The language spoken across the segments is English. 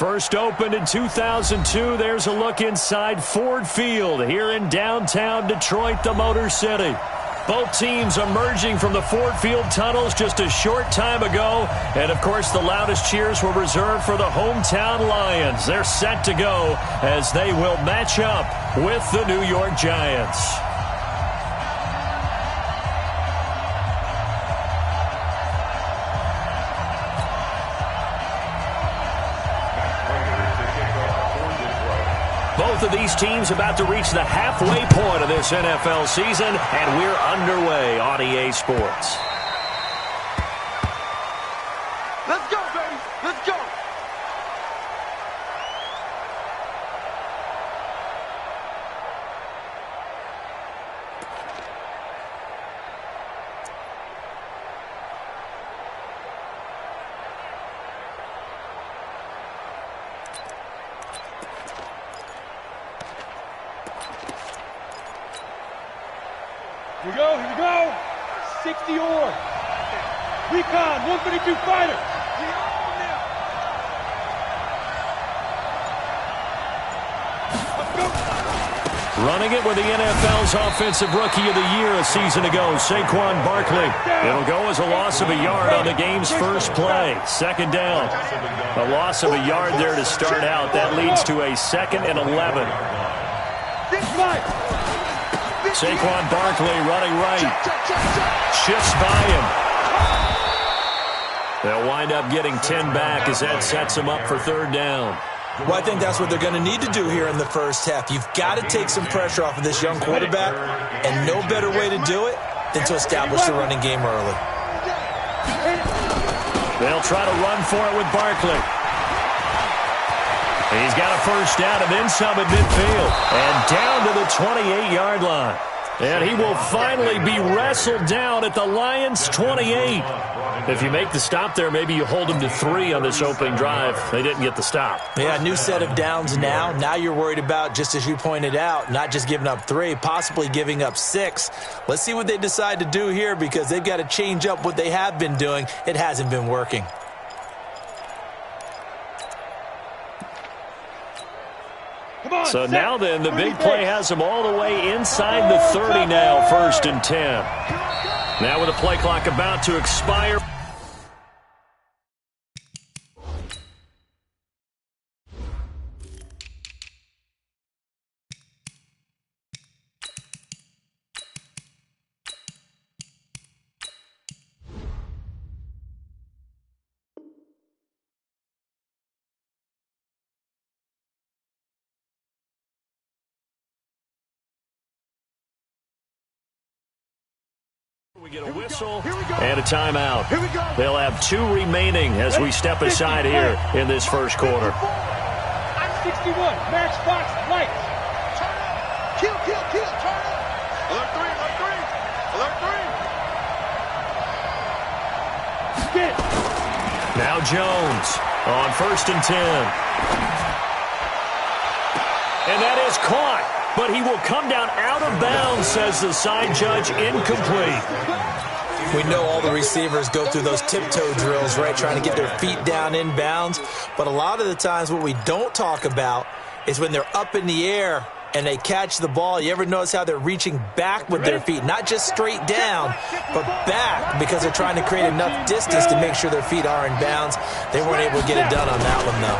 First opened in 2002, there's a look inside Ford Field here in downtown Detroit, the Motor City. Both teams emerging from the Ford Field tunnels just a short time ago. And, of course, the loudest cheers were reserved for the hometown Lions. They're set to go as they will match up with the New York Giants. Both of these teams about to reach the halfway point of this NFL season, and we're underway on EA Sports. Let's go, baby. Let's go. Here we go. 60 or. Recon, 152 fighter. Let's go. Running it with the NFL's Offensive Rookie of the Year a season ago, Saquon Barkley. It'll go as a loss of a yard on the game's first play. Second down. A loss of a yard there to start out. That leads to a 2nd and 11. Saquon Barkley running right. Shifts by him. They'll wind up getting 10 back as that sets them up for third down. Well, I think that's what they're going to need to do here in the first half. You've got to take some pressure off of this young quarterback, and no better way to do it than to establish the running game early. They'll try to run for it with Barkley. He's got a first down and then some at midfield. And down to the 28-yard line. And he will finally be wrestled down at the Lions' 28. If you make the stop there, maybe you hold him to 3 on this opening drive. They didn't get the stop. Yeah, new set of downs now. Now you're worried about, just as you pointed out, not just giving up 3, possibly giving up 6. Let's see what they decide to do here because they've got to change up what they have been doing. It hasn't been working. So now then, the big play has them all the way inside the 30 now, 1st and 10. Now with the play clock about to expire. We get a whistle and a timeout. They'll have 2 remaining as we step aside here in this first quarter. 61, matchbox lights. Kill, turn it. Alert 3. Spin. Now Jones on 1st and 10. And that is caught. But he will come down out of bounds, says the side judge, incomplete. We know all the receivers go through those tiptoe drills, right, trying to get their feet down in bounds. But a lot of the times what we don't talk about is when they're up in the air and they catch the ball. You ever notice how they're reaching back with their feet? Not just straight down, but back because they're trying to create enough distance to make sure their feet are in bounds. They weren't able to get it done on that one, though.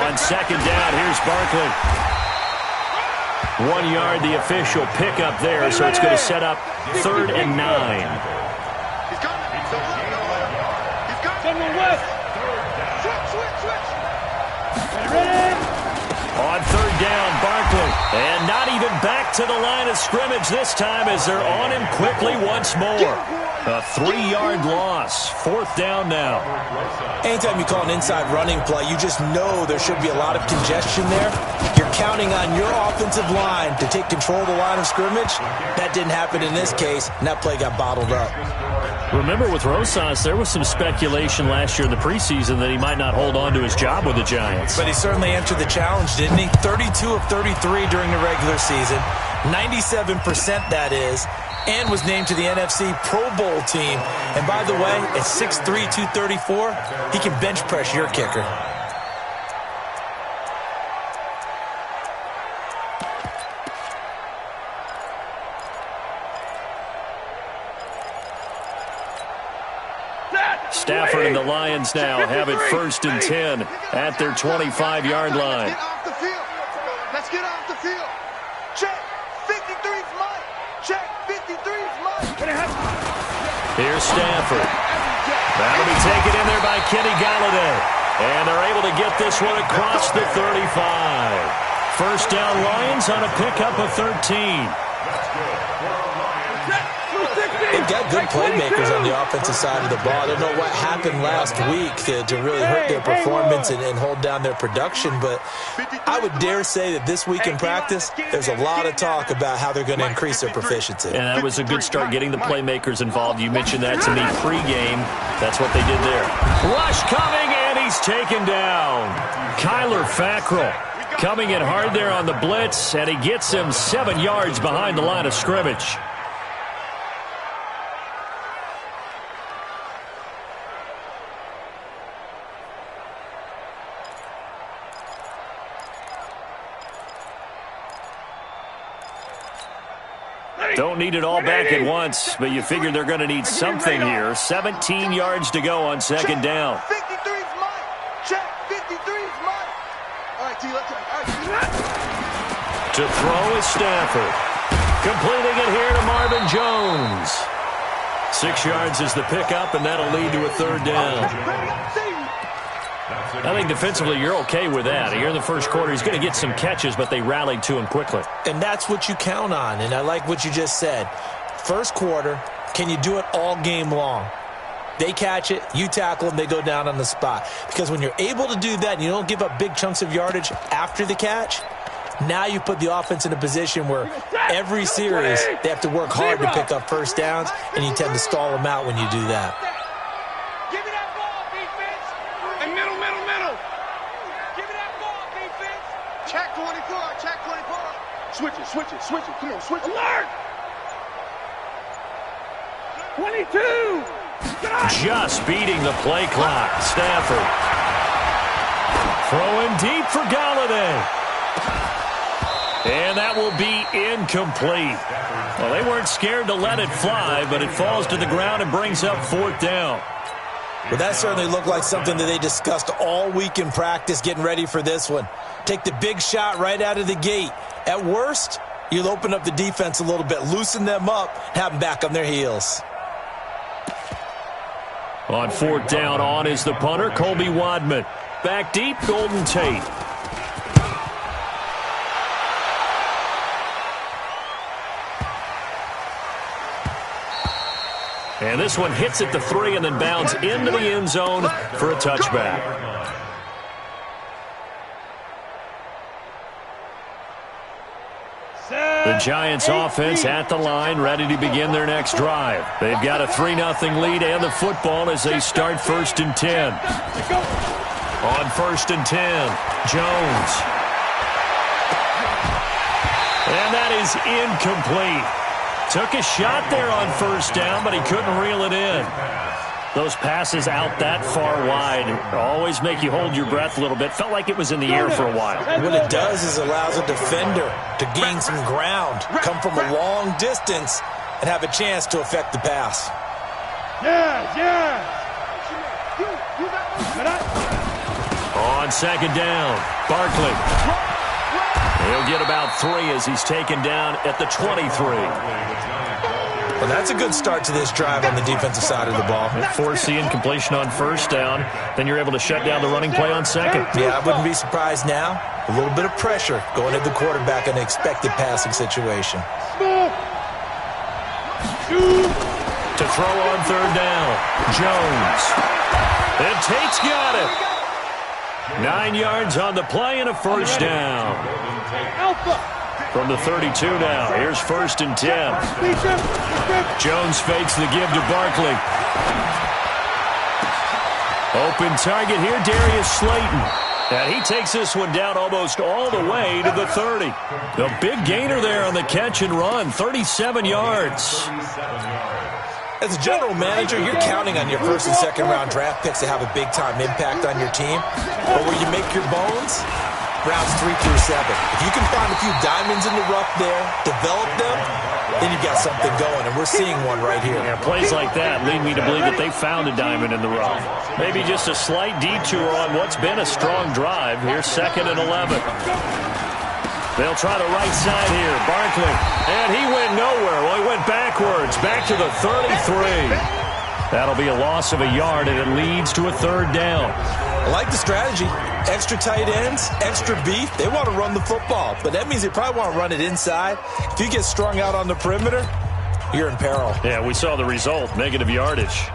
On second down, here's Barkley. 1 yard, the official pickup there, so it's going to set up 3rd and 9. He's coming. Someone west. Switch. On 3rd down, Barkley. And not even back to the line of scrimmage this time as they're on him quickly once more. A 3-yard loss. 4th down now. Anytime you call an inside running play, you just know there should be a lot of congestion there. You're counting on your offensive line to take control of the line of scrimmage. That didn't happen in this case, and that play got bottled up. Remember with Rosas, there was some speculation last year in the preseason that he might not hold on to his job with the Giants. But he certainly answered the challenge, didn't he? 32 of 33 during the regular season. 97% that is. And was named to the NFC Pro Bowl team. And by the way, at 6'3", 234, he can bench press your kicker. Stafford and the Lions now have it 1st and 10 at their 25-yard line. Get off the field. Let's get off the field. Check. 53's mine. Check. 53's mine. Here's Stafford. That'll be taken in there by Kenny Galladay. And they're able to get this one across the 35. 1st down Lions on a pickup of 13. They've got good playmakers on the offensive side of the ball. I don't know what happened last week to really hurt their performance and hold down their production, but I would dare say that this week in practice, there's a lot of talk about how they're going to increase their proficiency. And that was a good start getting the playmakers involved. You mentioned that to me pregame. That's what they did there. Rush coming, and he's taken down. Kyler Fackrell coming in hard there on the blitz, and he gets him 7 yards behind the line of scrimmage. Don't need it all back at once, but you figure they're going to need something here. 17 yards to go on 2nd down. 53's mine. Check. 53's mine. All right, T, let's go. All right. To throw is Stafford. Completing it here to Marvin Jones. 6 yards is the pickup, and that'll lead to a 3rd down. I think defensively you're okay with that. Here in the 1st quarter, he's going to get some catches, but they rallied to him quickly. And that's what you count on, and I like what you just said. 1st quarter, can you do it all game long? They catch it, you tackle them, they go down on the spot. Because when you're able to do that and you don't give up big chunks of yardage after the catch, now you put the offense in a position where every series they have to work hard to pick up 1st downs, and you tend to stall them out when you do that. Give me that ball, defense. And middle. Give me that ball, defense. Check 24. Check 24. Switch it. Come on, switch it. Alert! 22. Just beating the play clock. Stafford. Throwing deep for Galladay. And that will be incomplete. Well, they weren't scared to let it fly, but it falls to the ground and brings up 4th down. Well, that certainly looked like something that they discussed all week in practice getting ready for this one. Take the big shot right out of the gate. At worst, you'll open up the defense a little bit, loosen them up, have them back on their heels. On 4th down, on is the punter, Colby Wadman. Back deep, Golden Tate. And this one hits at the 3 and then bounds into the end zone for a touchback. The Giants offense at the line, ready to begin their next drive. They've got a 3-0 lead and the football as they start 1st and 10. On 1st and 10, Jones. And that is incomplete. Took a shot there on 1st down, but he couldn't reel it in. Those passes out that far wide always make you hold your breath a little bit. Felt like it was in the air for a while. What it does is allows a defender to gain some ground, come from a long distance, and have a chance to affect the pass. Yeah. On 2nd down, Barkley. He'll get about 3 as he's taken down at the 23. Well, that's a good start to this drive on the defensive side of the ball. Force the incompletion on 1st down. Then you're able to shut down the running play on 2nd. Yeah, I wouldn't be surprised now. A little bit of pressure going at the quarterback in an expected passing situation. To throw on 3rd down, Jones. And Tate's got it. 9 yards on the play and a 1st down. From the 32 now, here's 1st and 10. Jones fakes the give to Barkley. Open target here, Darius Slayton. And he takes this one down almost all the way to the 30. The big gainer there on the catch and run, 37 yards. As a general manager, you're counting on your 1st and 2nd round draft picks to have a big-time impact on your team. But where you make your bones, rounds 3 through 7. If you can find a few diamonds in the rough there, develop them, then you've got something going, and we're seeing one right here. Yeah, plays like that lead me to believe that they found a diamond in the rough. Maybe just a slight detour on what's been a strong drive. Here's 2nd and 11. They'll try the right side here. Barkley, and he went nowhere. Well, he went backwards, back to the 33. That'll be a loss of a yard, and it leads to a 3rd down. I like the strategy. Extra tight ends, extra beef. They want to run the football, but that means they probably want to run it inside. If you get strung out on the perimeter, you're in peril. Yeah, we saw the result, negative yardage.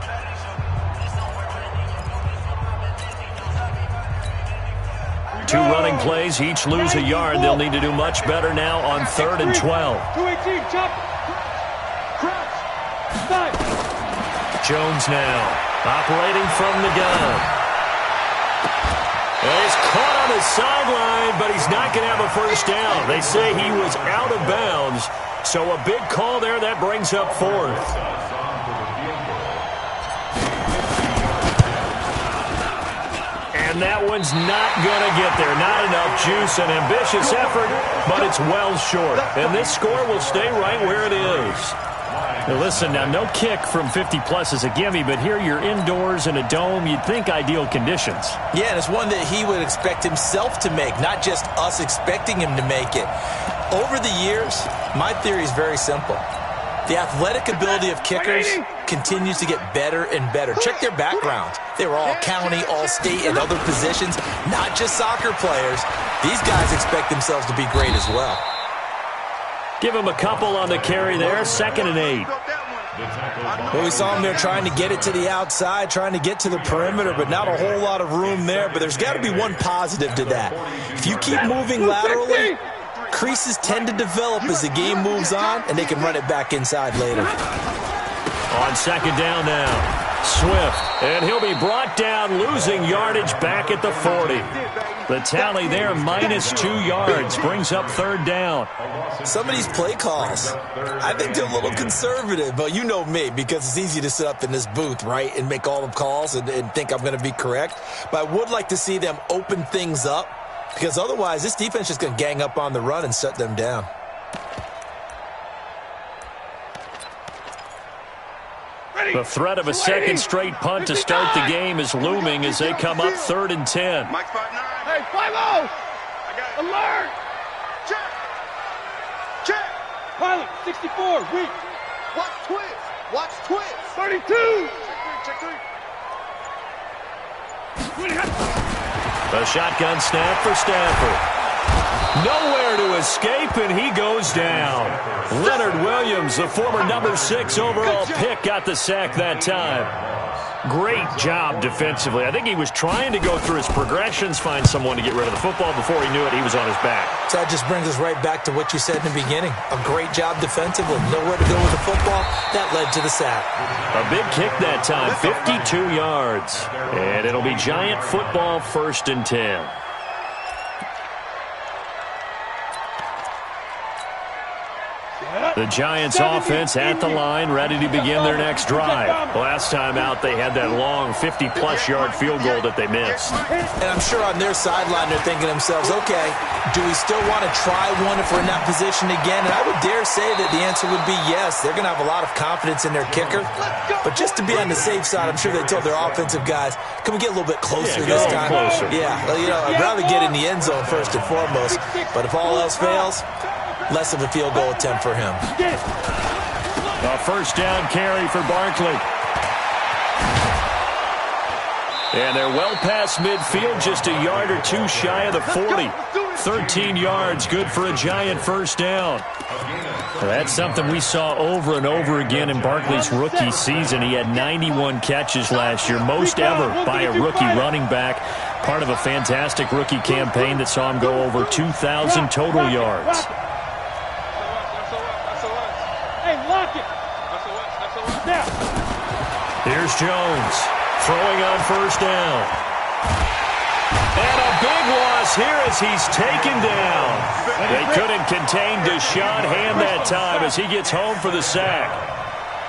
Two running plays, each lose a yard. They'll need to do much better now on 3rd and 12. 218, chop. Crouch. Stop. Jones now, operating from the gun. Well, he's caught on the sideline, but he's not going to have a first down. They say he was out of bounds, so a big call there. That brings up 4th. And that one's not going to get there. Not enough juice, an ambitious effort, but it's well short. And this score will stay right where it is. Now listen, now no kick from 50-plus is a gimme, but here you're indoors in a dome. You'd think ideal conditions. Yeah, and it's one that he would expect himself to make, not just us expecting him to make it. Over the years, my theory is very simple. The athletic ability of kickers continues to get better and better. Check their backgrounds. They were all county, all state, and other positions, not just soccer players. These guys expect themselves to be great as well. Give him a couple on the carry there, 2nd and 8. Well, we saw him there trying to get it to the outside, trying to get to the perimeter, but not a whole lot of room there. But there's got to be one positive to that. If you keep moving laterally, creases tend to develop as the game moves on, and they can run it back inside later. On 2nd down now, Swift, and he'll be brought down, losing yardage back at the 40. The tally there, -2 yards, brings up 3rd down. Some of these play calls, I think they're a little conservative, but you know me, because it's easy to sit up in this booth, right, and make all the calls and think I'm going to be correct. But I would like to see them open things up, because otherwise this defense is going to gang up on the run and shut them down. The threat of a second straight punt to start the game is looming as they come up 3rd and 10. Hey, 5-0! Alert! Check! Check! Pilot, 64, weak. Watch twist! Watch twist! 32! Check 3! A shotgun snap for Stafford. Nowhere to escape, and he goes down. Leonard Williams, the former number 6 overall pick, got the sack that time. Great job defensively. I think he was trying to go through his progressions, find someone to get rid of the football. Before he knew it, he was on his back. So that just brings us right back to what you said in the beginning. A great job defensively. Nowhere to go with the football. That led to the sack. A big kick that time, 52 yards. And it'll be Giant football, 1st and 10. The Giants offense at the line, ready to begin their next drive. Last time out, they had that long 50-plus yard field goal that they missed. And I'm sure on their sideline, they're thinking to themselves, okay, do we still want to try one if we're in that position again? And I would dare say that the answer would be yes. They're going to have a lot of confidence in their kicker. But just to be on the safe side, I'm sure they told their offensive guys, can we get a little bit closer this time? Closer. Yeah, well, you know, I'd rather get in the end zone first and foremost. But if all else fails, less of a field goal attempt for him. A 1st down carry for Barkley. And they're well past midfield, just a yard or two shy of the 40. 13 yards, good for a Giant 1st down. That's something we saw over and over again in Barkley's rookie season. He had 91 catches last year, most ever by a rookie running back. Part of a fantastic rookie campaign that saw him go over 2,000 total yards. Here's Jones, throwing on 1st down. And a big loss here as he's taken down. They couldn't contain Deshaun Hand that time as he gets home for the sack.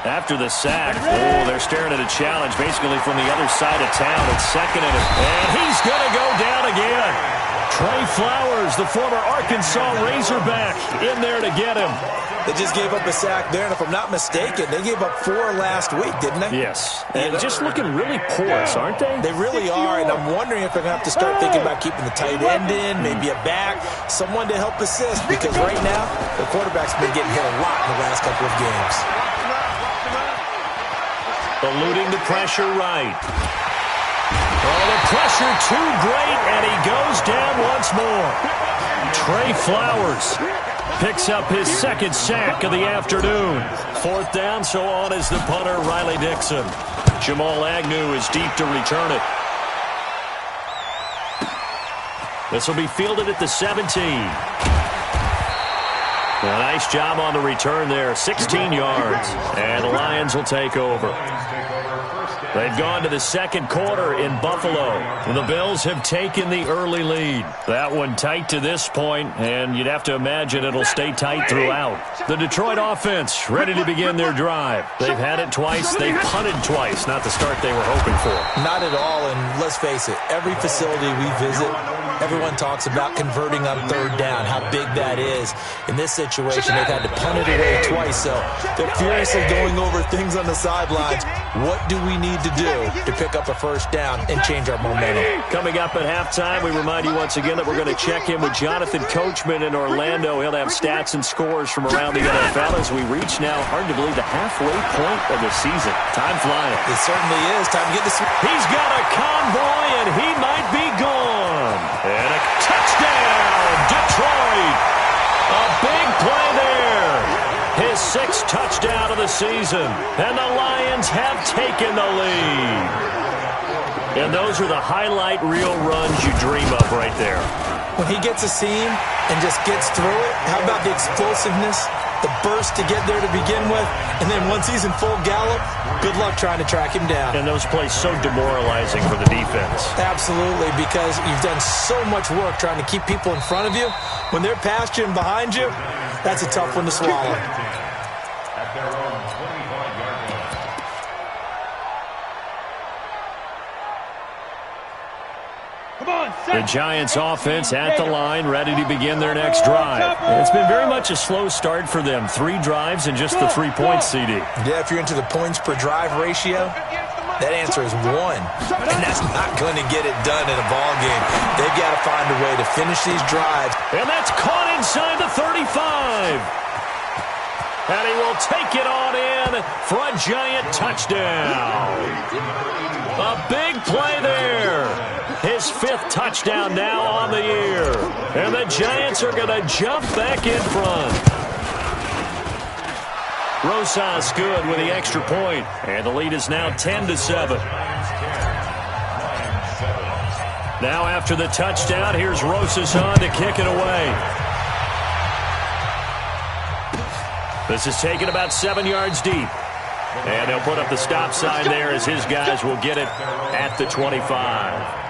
After the sack, they're staring at a challenge basically from the other side of town. It's 2nd and he's going to go down again. Trey Flowers, the former Arkansas Razorback, in there to get him. They just gave up a sack there, and if I'm not mistaken, they gave up 4 last week, didn't they? Yes. And just looking really porous, aren't they? They really are, and I'm wondering if they're going to have to start thinking about keeping the tight end in, maybe a back, someone to help assist, because right now, the quarterback's been getting hit a lot in the last couple of games. Eluding the pressure right. Oh, the pressure too great, and he goes down once more. Trey Flowers picks up his second sack of the afternoon. 4th down, so on is the punter, Riley Dixon. Jamal Agnew is deep to return it. This will be fielded at the 17. A nice job on the return there, 16 yards. And the Lions will take over. They've gone to the second quarter in Buffalo. The Bills have taken the early lead. That one tight to this point, and you'd have to imagine it'll stay tight throughout. The Detroit offense ready to begin their drive. They've had it twice. They've punted twice. Not the start they were hoping for. Not at all, and let's face it, every facility we visit, everyone talks about converting on 3rd down, how big that is. In this situation, they've had to punt it away twice, so they're furiously going over things on the sidelines. What do we need to do to pick up a 1st down and change our momentum? Coming up at halftime, we remind you once again that we're going to check in with Jonathan Coachman in Orlando. He'll have stats and scores from around the NFL as we reach now, hard to believe, the halfway point of the season. Time flying. It certainly is. Time to get this. He's got a convoy, and he might be gone. And a touchdown, Detroit. A big play there. His 6th touchdown of the season. And the Lions have taken the lead. And those are the highlight reel runs you dream of right there. When he gets a seam and just gets through it, how about the explosiveness, the burst to get there to begin with, and then once he's in full gallop, good luck trying to track him down. And those plays so demoralizing for the defense. Absolutely, because you've done so much work trying to keep people in front of you. When they're past you and behind you, that's a tough one to swallow. The Giants offense at the line, ready to begin their next drive. And it's been very much a slow start for them. 3 drives and just the 3 points, CD. Yeah, if you're into the points per drive ratio, that answer is 1. And that's not going to get it done in a ball game. They've got to find a way to finish these drives. And that's caught inside the 35. And he will take it on in for a Giant touchdown. A big play there. His 5th touchdown now on the year. And the Giants are going to jump back in front. Rosas good with the extra point. And the lead is now 10-7. Now after the touchdown, here's Rosas on to kick it away. This is taken about 7 yards deep. And they'll put up the stop sign there as his guys will get it at the 25.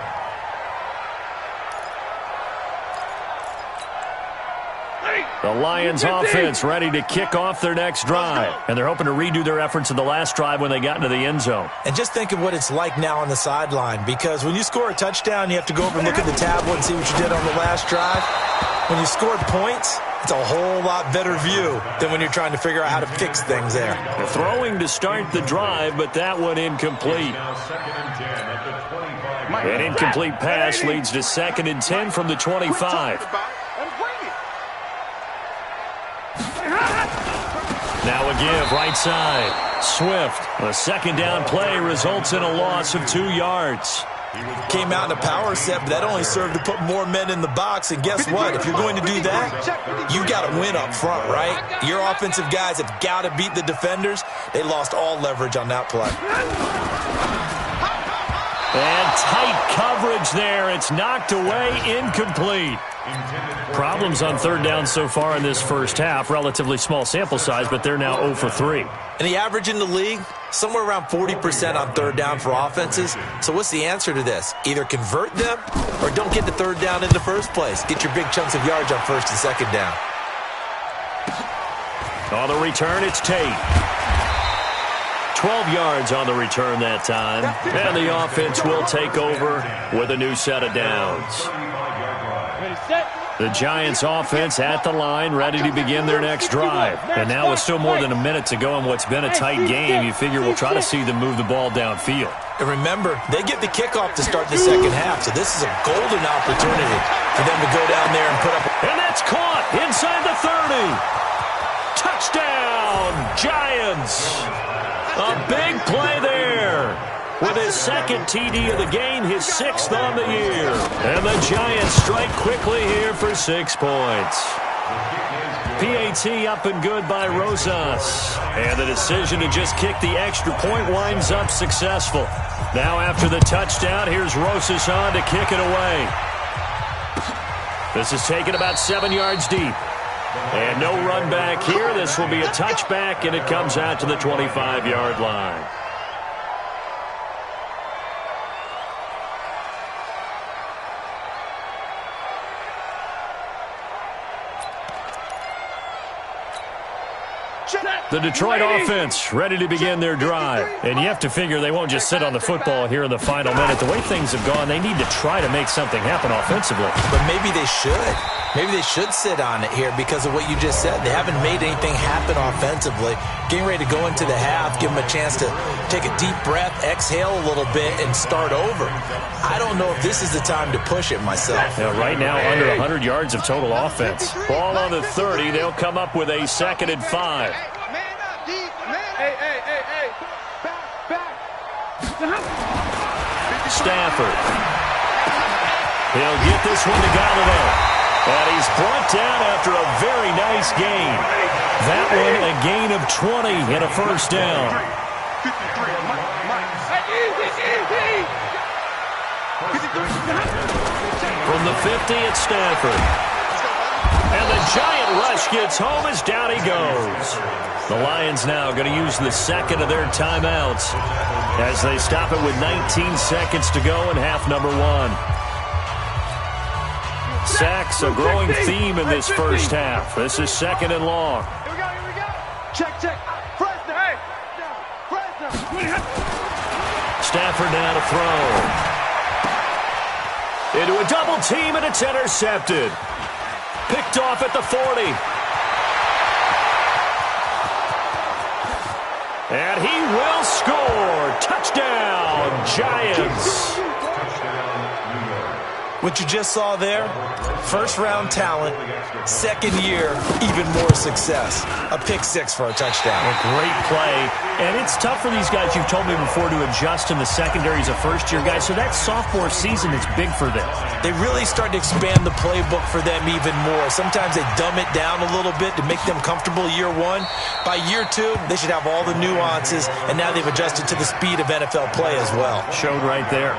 The Lions offense ready to kick off their next drive. And they're hoping to redo their efforts in the last drive when they got into the end zone. And just think of what it's like now on the sideline, because when you score a touchdown, you have to go over and look at the tablet and see what you did on the last drive. When you scored points, it's a whole lot better view than when you're trying to figure out how to fix things there. Throwing to start the drive, but that one incomplete. An incomplete pass leads to 2nd and 10 from the 25. Now a give, right side. Swift. A 2nd down play results in a loss of 2 yards. Came out in a power set, but that only served to put more men in the box. And guess what? If you're going to do that, you got to win up front, right? Your offensive guys have got to beat the defenders. They lost all leverage on that play. And tight coverage there. It's knocked away, incomplete. Problems on 3rd down so far in this first half. Relatively small sample size, but they're now 0 for 3. And the average in the league, somewhere around 40% on 3rd down for offenses. So what's the answer to this? Either convert them or don't get the 3rd down in the first place. Get your big chunks of yards on 1st and 2nd down. On the return, it's Tate. 12 yards on the return that time. And the offense will take over with a new set of downs. Ready, set. The Giants offense at the line, ready to begin their next drive. And now with still more than a minute to go in what's been a tight game, you figure we'll try to see them move the ball downfield. And remember, they get the kickoff to start the second half, so this is a golden opportunity for them to go down there and put up. And that's caught inside the 30. Touchdown, Giants. A big play there. With his second TD of the game, his 6th on the year. And the Giants strike quickly here for 6 points. PAT up and good by Rosas. And the decision to just kick the extra point winds up successful. Now after the touchdown, here's Rosas on to kick it away. This is taken about 7 yards deep. And no run back here. This will be a touchback, and it comes out to the 25-yard line. The Detroit offense ready to begin their drive. And you have to figure they won't just sit on the football here in the final minute. The way things have gone, they need to try to make something happen offensively. But maybe they should. Maybe they should sit on it here because of what you just said. They haven't made anything happen offensively. Getting ready to go into the half, give them a chance to take a deep breath, exhale a little bit, and start over. I don't know if this is the time to push it myself. Now, right now, under 100 yards of total offense. Ball on the 30. They'll come up with a 2nd and 5. Hey. Stafford. He'll get this one to Galladay. And he's brought down after a very nice gain. That one a gain of 20 and a first down. From the 50, it's Stafford. And the giant rush gets home as down he goes. The Lions now going to use the 2nd of their timeouts as they stop it with 19 seconds to go in half number 1. Sacks, a growing theme in this first half. This is 2nd and long. Here we go. Check. Fresno. Stafford now to throw. Into a double team, and it's intercepted. Picked off at the 40. And he will score. Touchdown, Giants. What you just saw there, first-round talent, 2nd year, even more success. A pick 6 for a touchdown. A great play. And it's tough for these guys, you've told me before, to adjust in the secondary as a first-year guy. So that sophomore season is big for them. They really start to expand the playbook for them even more. Sometimes they dumb it down a little bit to make them comfortable year 1. By year 2, they should have all the nuances, and now they've adjusted to the speed of NFL play as well. Showed right there.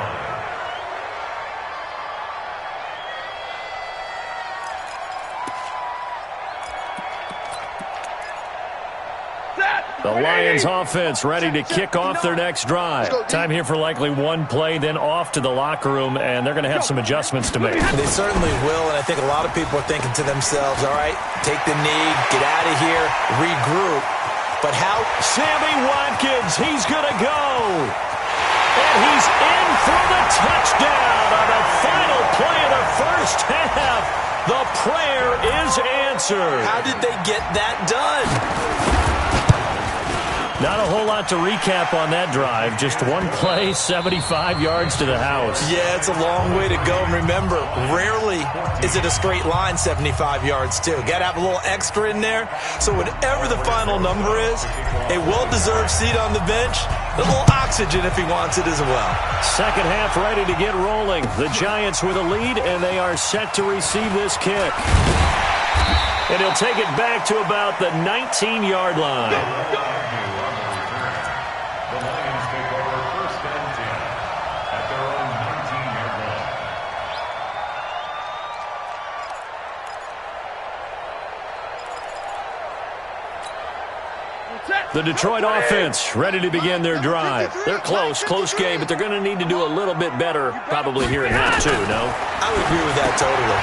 The Lions offense ready to kick off their next drive. Time here for likely one play, then off to the locker room, and they're going to have some adjustments to make. They certainly will, and I think a lot of people are thinking to themselves, all right, take the knee, get out of here, regroup. But how? Sammy Watkins, he's going to go. And he's in for the touchdown on the final play of the first half. The prayer is answered. How did they get that done? Not a whole lot to recap on that drive. Just one play, 75 yards to the house. Yeah, it's a long way to go. And remember, rarely is it a straight line 75 yards, too. Got to have a little extra in there. So whatever the final number is, a well-deserved seat on the bench, a little oxygen if he wants it as well. Second half ready to get rolling. The Giants with a lead, and they are set to receive this kick. And he'll take it back to about the 19-yard line. The Detroit offense ready to begin their drive. They're close game, but they're going to need to do a little bit better probably here in half 2, no? I would agree with that totally.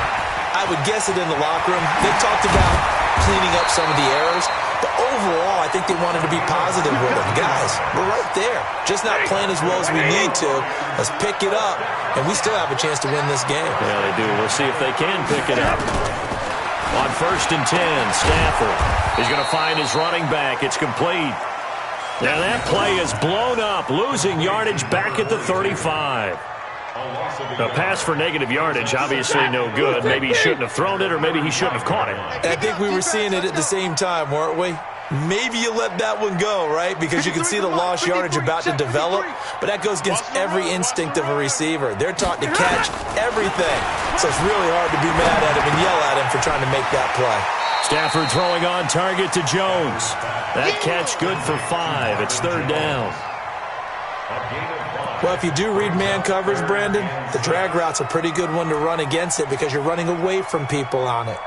I would guess it in the locker room. They talked about cleaning up some of the errors. But overall, I think they wanted to be positive with him. Guys, we're right there. Just not playing as well as we need to. Let's pick it up, and we still have a chance to win this game. Yeah, they do. We'll see if they can pick it up. On 1st and 10, Stafford is going to find his running back. It's complete. Now that play is blown up, losing yardage back at the 35. A pass for negative yardage, obviously no good. Maybe he shouldn't have thrown it, or maybe he shouldn't have caught it. I think we were seeing it at the same time, weren't we? Maybe you let that one go, right? Because you can see the lost yardage about to develop, but that goes against every instinct of a receiver. They're taught to catch everything, so it's really hard to be mad at him and yell at him for trying to make that play. Stafford throwing on target to Jones. That catch good for 5. It's 3rd down. Well, if you do read man coverage, Brandon, the drag route's a pretty good one to run against it because you're running away from people on it.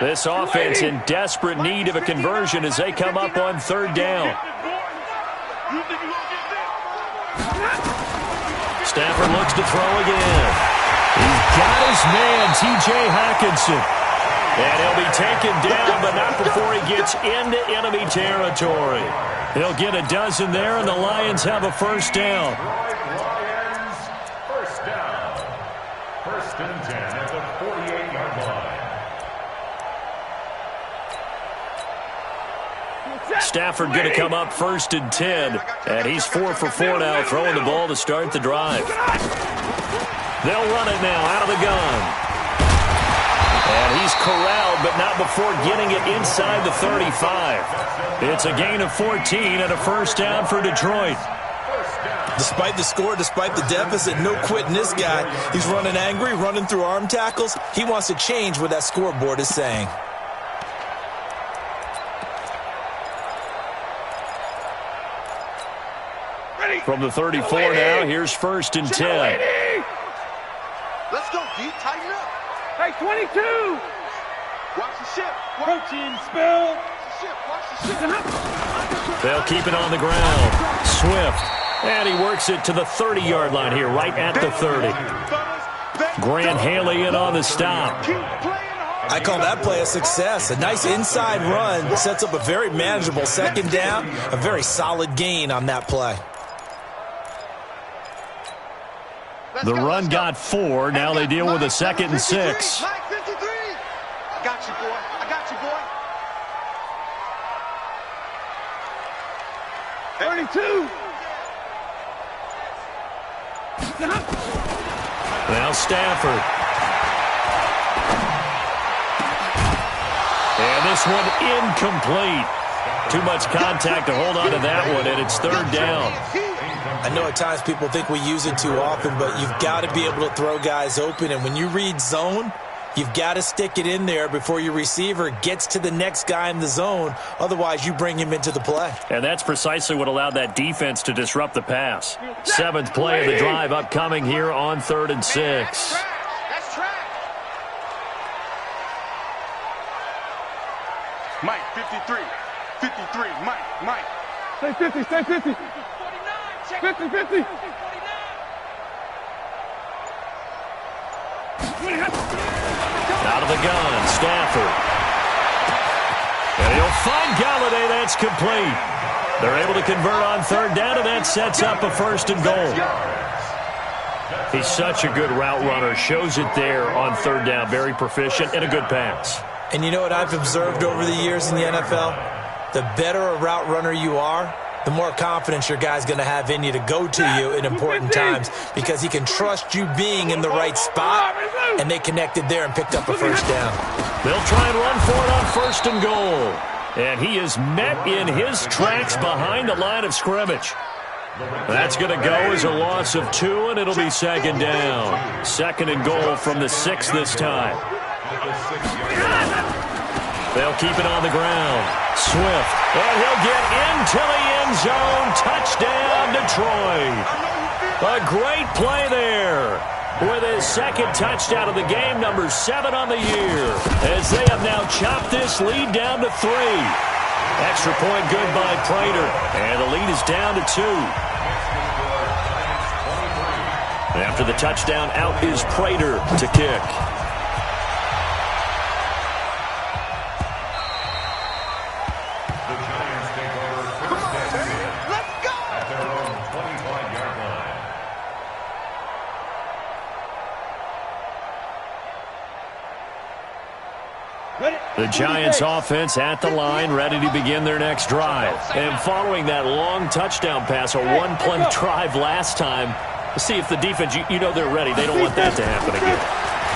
This offense in desperate need of a conversion as they come up on 3rd down. Stafford looks to throw again. He's got his man, T.J. Hockenson. And he'll be taken down, but not before he gets into enemy territory. He'll get a dozen there, and the Lions have a 1st down. Lions, 1st down. 1st and 10 at the 48-yard line. Stafford going to come up 1st and 10, and he's 4 for 4 now, throwing the ball to start the drive. They'll run it now out of the gun. And he's corralled, but not before getting it inside the 35. It's a gain of 14 and a 1st down for Detroit. Despite the score, despite the deficit, no quitting this guy. He's running angry, running through arm tackles. He wants to change what that scoreboard is saying. From the 34 now, here's 1st and 10. Let's go, D. Tighten up. Hey, 22! Watch the ship. Protein spill! Watch the ship. They'll keep it on the ground. Swift. And he works it to the 30-yard line here, right at the 30. Grant Haley in on the stop. I call that play a success. A nice inside run sets up a very manageable 2nd down. A very solid gain on that play. The run got 4. Now they deal with a 2nd and 6. I got you, boy. I got you, boy. 32! Now Stafford. And this one incomplete. Too much contact to hold on to that one, and it's 3rd down. I know at times people think we use it too often, but you've got to be able to throw guys open. And when you read zone, you've got to stick it in there before your receiver gets to the next guy in the zone. Otherwise, you bring him into the play. And that's precisely what allowed that defense to disrupt the pass. 7th play of the drive upcoming here on 3rd and 6. That's trash. Mike, 53. 53, Mike. Stay 50, stay 50. 50, 50. Out of the gun, Stafford. And he'll find Galladay. That's complete. They're able to convert on 3rd down, and that sets up a 1st and goal. He's such a good route runner. Shows it there on 3rd down. Very proficient and a good pass. And you know what I've observed over the years in the NFL? The better a route runner you are, the more confidence your guy's going to have in you to go to you in important times because he can trust you being in the right spot, and they connected there and picked up a 1st down. They'll try and run for it on 1st and goal. And he is met in his tracks behind the line of scrimmage. That's going to go as a loss of 2, and it'll be 2nd down. 2nd and goal from the 6 this time. They'll keep it on the ground. Swift. And he'll get into the end zone. Touchdown, Detroit. A great play there. With his 2nd touchdown of the game, number 7 on the year. As they have now chopped this lead down to 3. Extra point good by Prater. And the lead is down to 2. After the touchdown, out is Prater to kick. The Giants take over first and 10 at their own 25-yard line. The Giants offense at the line, ready to begin their next drive. And following that long touchdown pass, a one-play drive last time, see if the defense, you know they're ready. They don't want that to happen again.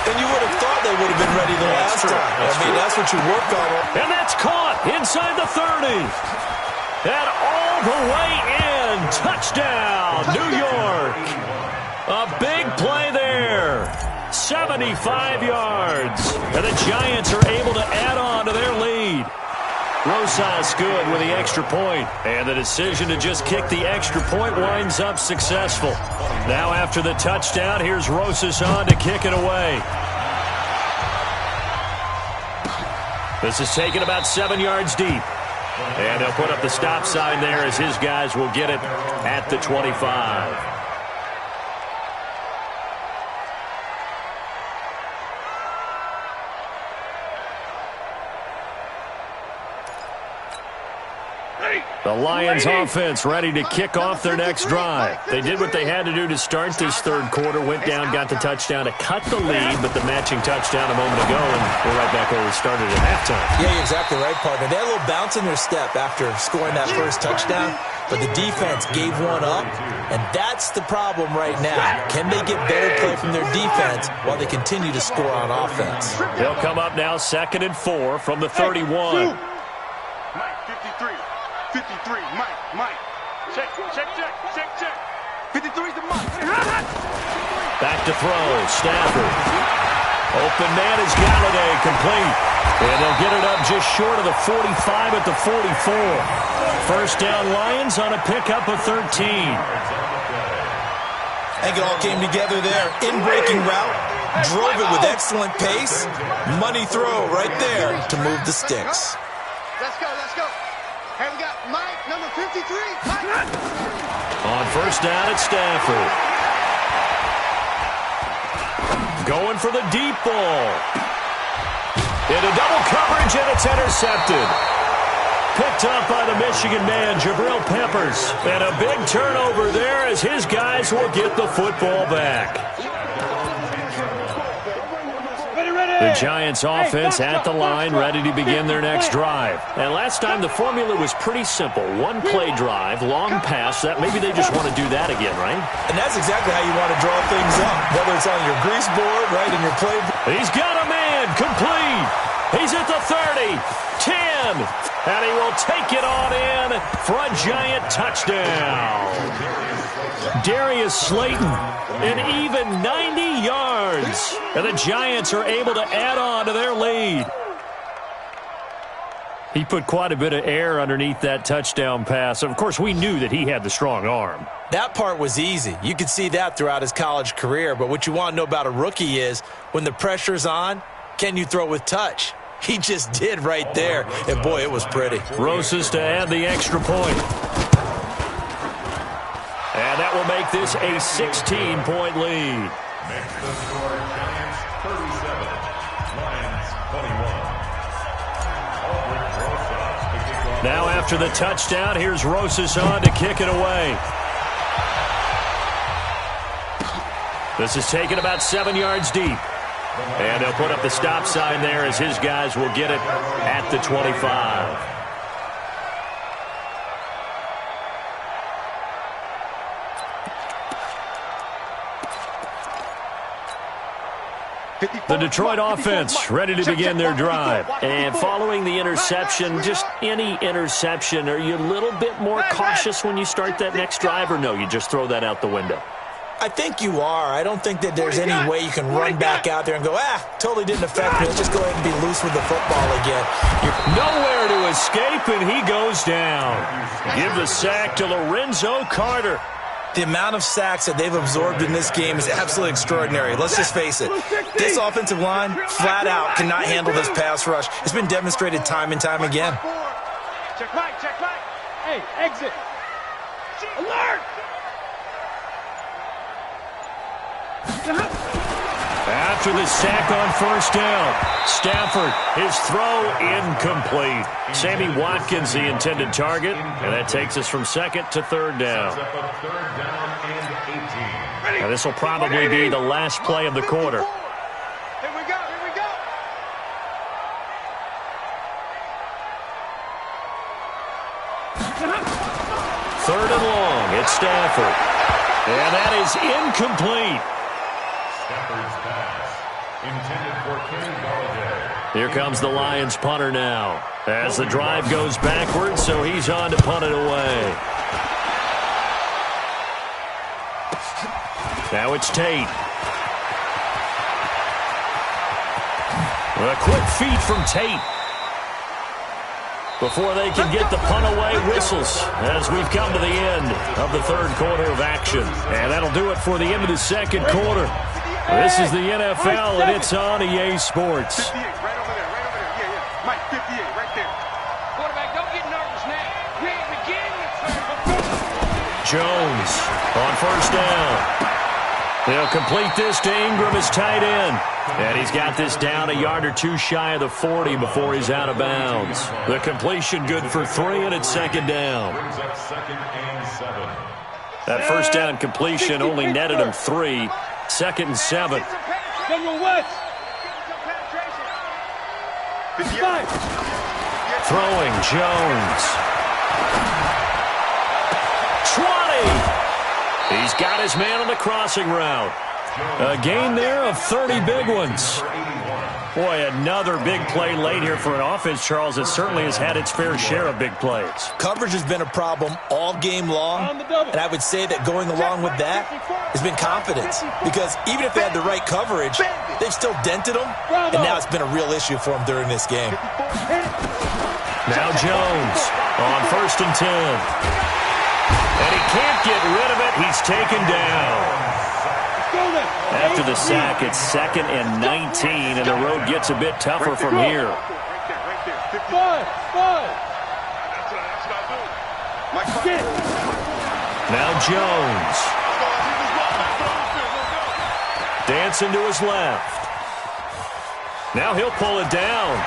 And you would have thought they would have been ready the last time. That's what you work on. And that's caught inside the 30. And all the way in. Touchdown, New York. A big play there. 75 yards. And the Giants are able to add on to their lead. Rosas good with the extra point. And the decision to just kick the extra point winds up successful. Now after the touchdown, here's Rosas on to kick it away. This is taken about 7 yards deep. And he'll put up the stop sign there as his guys will get it at the 25. The Lions offense ready to kick off their next drive. They did what they had to do to start this third quarter, went down, got the touchdown to cut the lead, but the matching touchdown a moment ago, and we're right back where we started at halftime. Yeah, you're exactly right, partner. They had a little bounce in their step after scoring that first touchdown, but the defense gave one up, and that's the problem right now. Can they get better play from their defense while they continue to score on offense? They'll come up now 2nd and 4 from the 31. Mike, 53. 53, Mike. Check. 53's the Mike. Back to throw, Stafford. Open man is Galladay, complete. And they'll get it up just short of the 45 at the 44. First down Lions on a pickup of 13. I think it all came together there. In-breaking route, drove it with excellent pace. Money throw right there to move the sticks. Let's go. Hey, we got Mike, number 53. Mike. On first down, it's Stafford. Going for the deep ball. Into double coverage, and it's intercepted. Picked up by the Michigan man, Jabril Peppers. And a big turnover there as his guys will get the football back. The Giants offense at the line, ready to begin their next drive. And last time the formula was pretty simple. One play drive, long pass. That maybe they just want to do that again, right? And that's exactly how you want to draw things up. Whether it's on your grease board, right, in your play. He's got a man, complete. He's at the 30, 10. And he will take it on in for a Giant touchdown. Darius Slayton, an even 90 yards. And the Giants are able to add on to their lead. He put quite a bit of air underneath that touchdown pass. Of course, we knew that he had the strong arm. That part was easy. You could see that throughout his college career. But what you want to know about a rookie is when the pressure's on, can you throw with touch? He just did right there. And, boy, it was pretty. Rosas to add the extra point. And that will make this a 16-point lead. Makes the score Giants 37, Lions 21. Now after the touchdown, here's Rosas on to kick it away. This is taken about 7 yards deep. And they'll put up the stop sign there as his guys will get it at the 25. The Detroit offense ready to begin their drive. And following the interception, just any interception, are you a little bit more cautious when you start that next drive, or no, you just throw that out the window? I think you are. I don't think that there's any way you can run back out there and go, totally didn't affect me. Let's just go ahead and be loose with the football again. Nowhere to escape, and he goes down. Give the sack to Lorenzo Carter. The amount of sacks that they've absorbed in this game is absolutely extraordinary. Let's just face it. This offensive line, flat out, cannot handle this pass rush. It's been demonstrated time and time again. Check Mike. Hey, exit. Alert! After the sack on first down, Stafford, his throw incomplete. Sammy Watkins, the intended target, and that takes us from second to third down. Now this will probably be the last play of the quarter. Here we go, here we go. Third and long, it's Stafford. And that is incomplete. Stafford's pass, intended for Kenny Galladay. Here comes the Lions punter now. As the drive goes backwards, so he's on to punt it away. Now it's Tate. A quick feed from Tate. Before they can get the punt away, whistles as we've come to the end of the third quarter of action. And that'll do it for the end of the second quarter. This is the NFL, and it's on EA Sports. 58, right over there, right over there. Yeah, yeah. Mike, 58, right there. Quarterback, don't get nervous now. We ain't beginning. Jones on first down. They'll complete this to Ingram as tight end. And he's got this down a yard or two shy of the 40 before he's out of bounds. The completion good for 3, and it's second down. Brings up 2nd and 7. That first down completion only netted him 3. 2nd and 7. General West. Throwing Jones. 20. He's got his man on the crossing route. A gain there of 30 big ones. Boy, another big play late here for an offense, Charles, that certainly has had its fair share of big plays. Coverage has been a problem all game long, and I would say that going along with that has been confidence. Because even if they had the right coverage, they've still dented them, and now it's been a real issue for them during this game. Now Jones on 1st and 10. And he can't get rid of it. He's taken down. After the sack, it's 2nd and 19, and the road gets a bit tougher from here. Now Jones. Dancing to his left. Now he'll pull it down.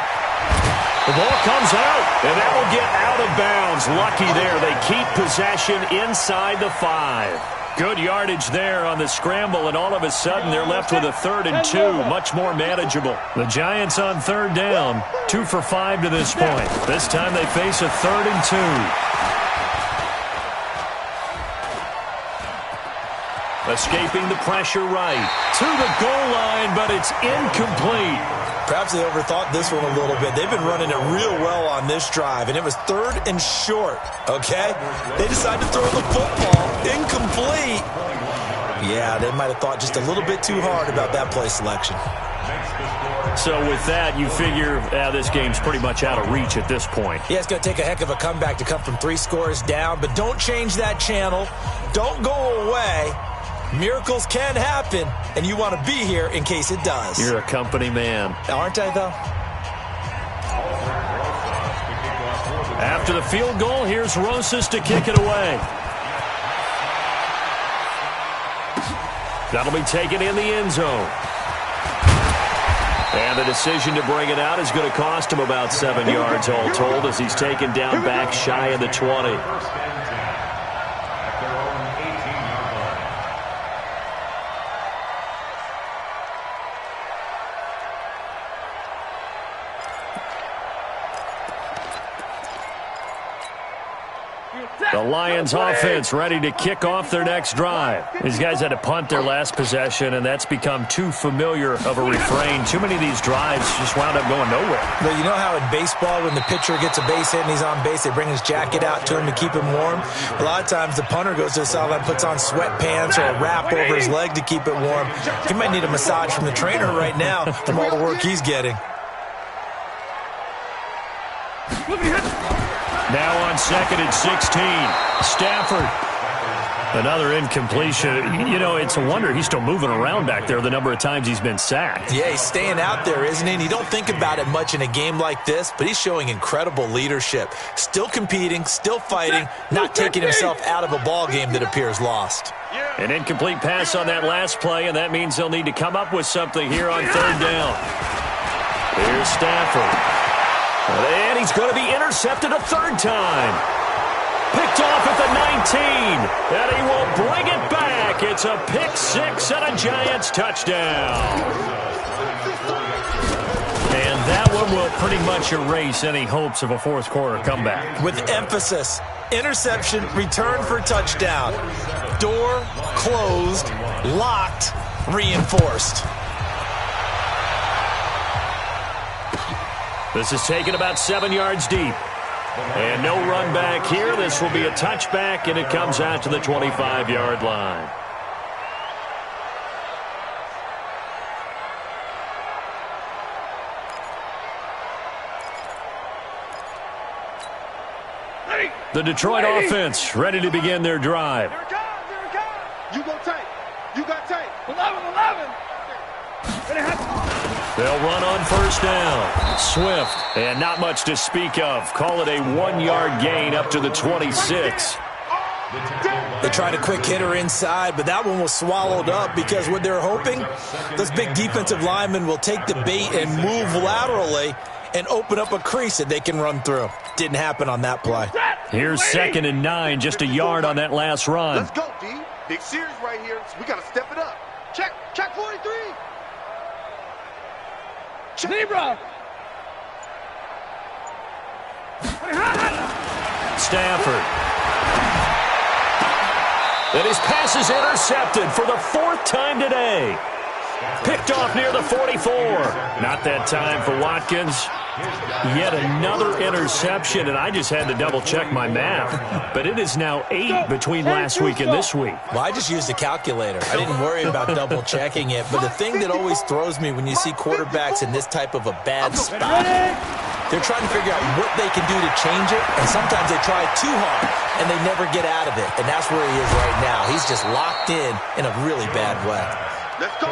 The ball comes out, and that will get out of bounds. Lucky there. They keep possession inside the 5. Good yardage there on the scramble, and all of a sudden they're left with a 3rd and 2, much more manageable. The Giants on 3rd down, 2 for 5 to this point. This time they face a 3rd and 2. Escaping the pressure right to the goal line, but it's incomplete. Perhaps they overthought this one a little bit. They've been running it real well on this drive, and it was 3rd and short, okay? They decided to throw the football incomplete. Yeah, they might have thought just a little bit too hard about that play selection. So with that, you figure this game's pretty much out of reach at this point. Yeah, it's going to take a heck of a comeback to come from 3 scores down, but don't change that channel. Don't go away. Miracles can happen, and you want to be here in case it does. You're a company man. Aren't I, though? After the field goal, here's Rosas to kick it away. That'll be taken in the end zone. And the decision to bring it out is going to cost him about 7 yards all told as he's taken down back shy of the 20. The Lions offense ready to kick off their next drive. These guys had to punt their last possession, and that's become too familiar of a refrain. Too many of these drives just wound up going nowhere. Well, you know how in baseball when the pitcher gets a base hit and he's on base, they bring his jacket out to him to keep him warm? A lot of times the punter goes to the sideline, puts on sweatpants or a wrap over his leg to keep it warm. He might need a massage from the trainer right now from all the work he's getting. Now on 2nd and 16, Stafford. Another incompletion. You know, it's a wonder he's still moving around back there the number of times he's been sacked. Yeah, he's staying out there, isn't he? And you don't think about it much in a game like this, but he's showing incredible leadership. Still competing, still fighting, not taking himself out of a ball game that appears lost. An incomplete pass on that last play, and that means they'll need to come up with something here on third down. Here's Stafford. And he's going to be intercepted a third time. Picked off at the 19, and he will bring it back. It's a pick six and a Giants touchdown. And that one will pretty much erase any hopes of a fourth quarter comeback. With emphasis, interception, return for touchdown. Door closed, locked, reinforced. This is taken about 7 yards deep. And no run back here. This will be a touchback, and it comes out to the 25-yard line. The Detroit offense ready to begin their drive. Here it comes, here it comes. You go tight. You got tight. 11. They'll run on first down. Swift, and not much to speak of. Call it a 1-yard gain up to the 26. They tried a quick hitter inside, but that one was swallowed up because what they're hoping, those big defensive linemen will take the bait and move laterally and open up a crease that they can run through. Didn't happen on that play. Here's 2nd and 9, just a yard on that last run. Let's go, D. Big series right here. We got to step it up. Check 43. Zebra. Stafford. And his pass is intercepted for the 4th time today. Picked off near the 44. Not that time for Watkins. Yet another interception, and I just had to double-check my math. But it is now 8 between last week and this week. Well, I just used a calculator. I didn't worry about double-checking it. But the thing that always throws me when you see quarterbacks in this type of a bad spot, they're trying to figure out what they can do to change it, and sometimes they try too hard, and they never get out of it. And that's where he is right now. He's just locked in a really bad way.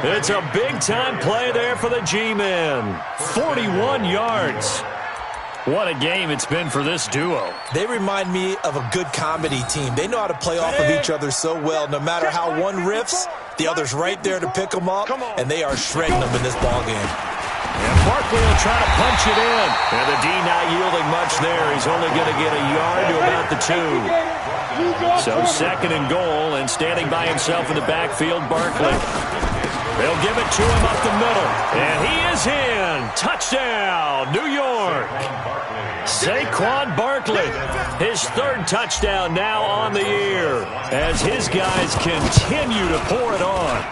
It's a big-time play there for the G-Men. 41 yards. What a game it's been for this duo. They remind me of a good comedy team. They know how to play off of each other so well. No matter how one riffs, the other's right there to pick them up, and they are shredding them in this ballgame. And Barkley will try to punch it in. And the D not yielding much there. He's only going to get a yard to about the 2. So 2nd and goal, and standing by himself in the backfield, Barkley. They'll give it to him up the middle. And he is in. Touchdown, New York. Saquon Barkley, his 3rd touchdown now on the year as his guys continue to pour it on.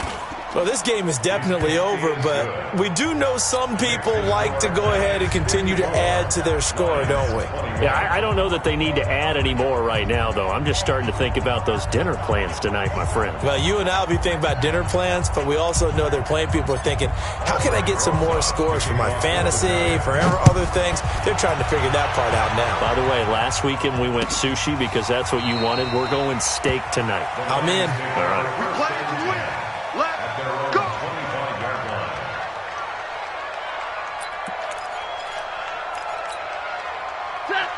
Well, this game is definitely over, but we do know some people like to go ahead and continue to add to their score, don't we? Yeah, I don't know that they need to add any more right now, though. I'm just starting to think about those dinner plans tonight, my friend. Well, you and I will be thinking about dinner plans, but we also know there are plenty of people are thinking, how can I get some more scores for my fantasy, for other things? They're trying to figure that part out now. By the way, last weekend we went sushi because that's what you wanted. We're going steak tonight. I'm in. All right. We're playing to win. Let's go.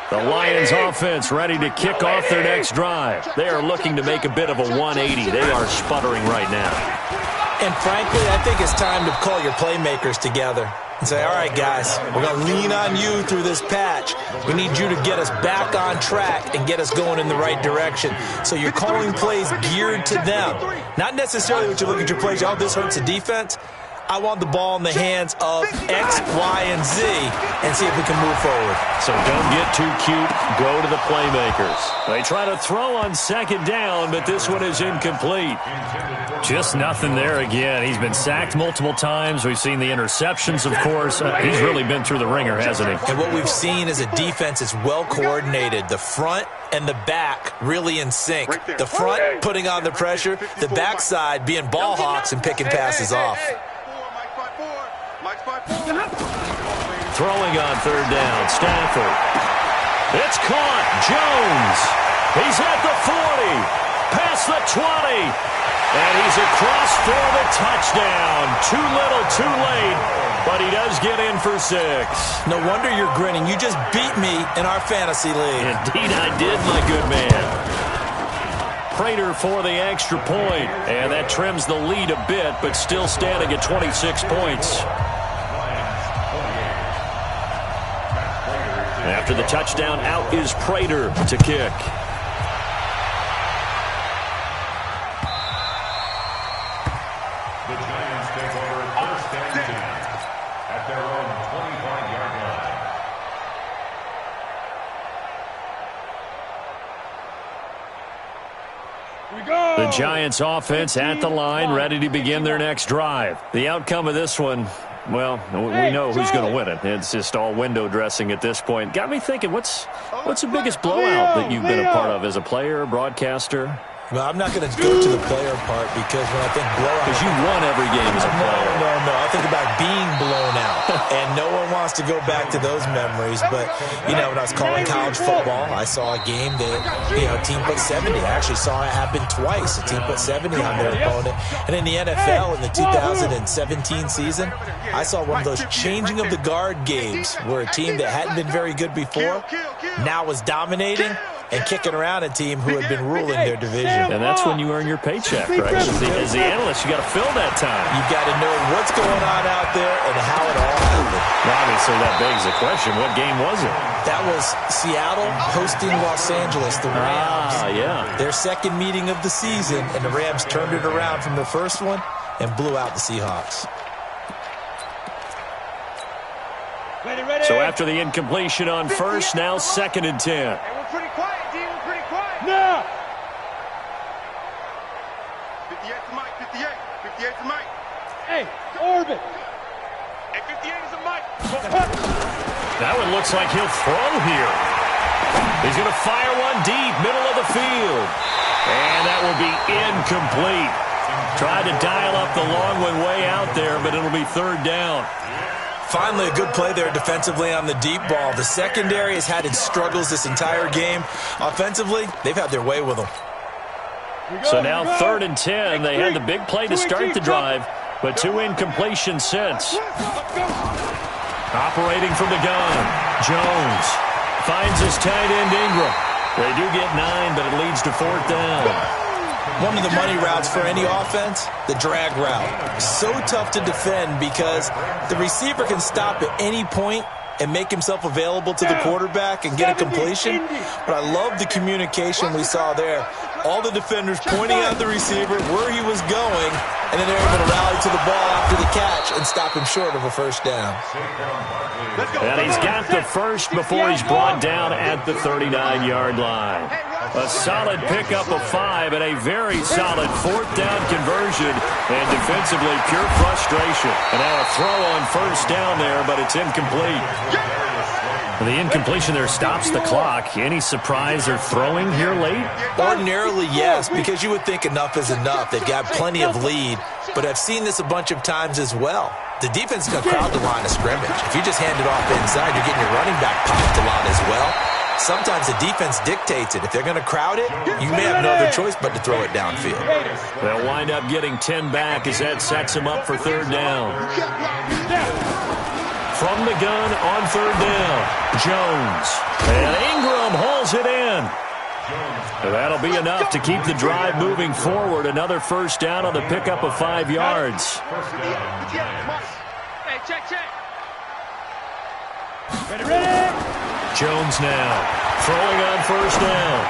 The Lions offense ready to kick off their next drive. They are looking to make a bit of a 180. They are sputtering right now. And frankly, I think it's time to call your playmakers together and say, all right, guys, we're going to lean on you through this patch. We need you to get us back on track and get us going in the right direction. So you're calling plays geared to them. Not necessarily what you look at your plays, oh, this hurts the defense. I want the ball in the hands of X, Y, and Z and see if we can move forward. So don't get too cute. Go to the playmakers. They try to throw on 2nd down, but this one is incomplete. Just nothing there again. He's been sacked multiple times. We've seen the interceptions, of course. He's really been through the ringer, hasn't he? And what we've seen is a defense that's well coordinated. The front and the back really in sync. The front putting on the pressure, the backside being ball hawks and picking passes off. Throwing on 3rd down, Stafford. It's caught. Jones. He's at the 40. Past the 20. And he's across for the touchdown. Too little, too late. But he does get in for 6. No wonder you're grinning. You just beat me in our fantasy league. Indeed I did, my good man. Prater for the extra point. And that trims the lead a bit, but still standing at 26 points. After the touchdown, out is Prater to kick. The Giants take over first and 10 at their own 25-yard line. We go. The Giants offense at the line, ready to begin their next drive. The outcome of this one, well, we know who's going to win it. It's just all window dressing at this point. Got me thinking, what's the biggest blowout that you've been a part of as a player, broadcaster? Well, I'm not going to go to the player part because when I think blowout... Because you won every game as a player. No. I think about being blown out. And no one wants to go back to those memories. But, when I was calling college football, I saw a game that, a team put 70. I actually saw it happen twice. A team put 70 on their opponent. And in the NFL, in the 2017 season, I saw one of those changing of the guard games where a team that hadn't been very good before now was dominating and kicking around a team who had been ruling their division. And that's when you earn your paycheck, right? As the analyst, you got to fill that time. You got to know what's going on out there and how it all happened. Obviously, that begs the question, what game was it? That was Seattle hosting Los Angeles, the Rams. Yeah. Their second meeting of the season, and the Rams turned it around from the first one and blew out the Seahawks. Ready. So after the incompletion on first, now 2nd and 10. Hey, we're pretty quiet, D. We're pretty quiet. No. 58 to Mike. 58. 58 to Mike. Hey, orbit. Hey, 58 is a Mike. That one looks like he'll throw here. He's going to fire one deep, middle of the field. And that will be incomplete. Tried to dial up the long one way out there, but it'll be 3rd down. Finally, a good play there defensively on the deep ball. The secondary has had its struggles this entire game. Offensively, they've had their way with them. So now 3rd and 10. They had the big play to start the drive, but 2 incompletions since. Operating from the gun, Jones finds his tight end Ingram. They do get 9, but it leads to 4th down. One of the money routes for any offense, the drag route. So tough to defend because the receiver can stop at any point and make himself available to the quarterback and get a completion. But I love the communication we saw there. All the defenders pointing at the receiver where he was going, and then they're able to rally to the ball after the catch and stop him short of a 1st down. And he's got the first before he's brought down at the 39-yard line. A solid pickup of 5 and a very solid 4th down conversion. And defensively, pure frustration. And now a throw on 1st down there, but it's incomplete. The incompletion there stops the clock. Any surprise they're throwing here late? Ordinarily, yes, because you would think enough is enough. They've got plenty of lead, but I've seen this a bunch of times as well. The defense is going to crowd the line of scrimmage. If you just hand it off inside, you're getting your running back popped a lot as well. Sometimes the defense dictates it. If they're going to crowd it, you may have no other choice but to throw it downfield. They'll wind up getting 10 back as that sets them up for 3rd down. From the gun on 3rd down, Jones. And Ingram hauls it in. That'll be enough to keep the drive moving forward. Another 1st down on the pickup of 5 yards. Hey, check. Ready. Jones now throwing on 1st down.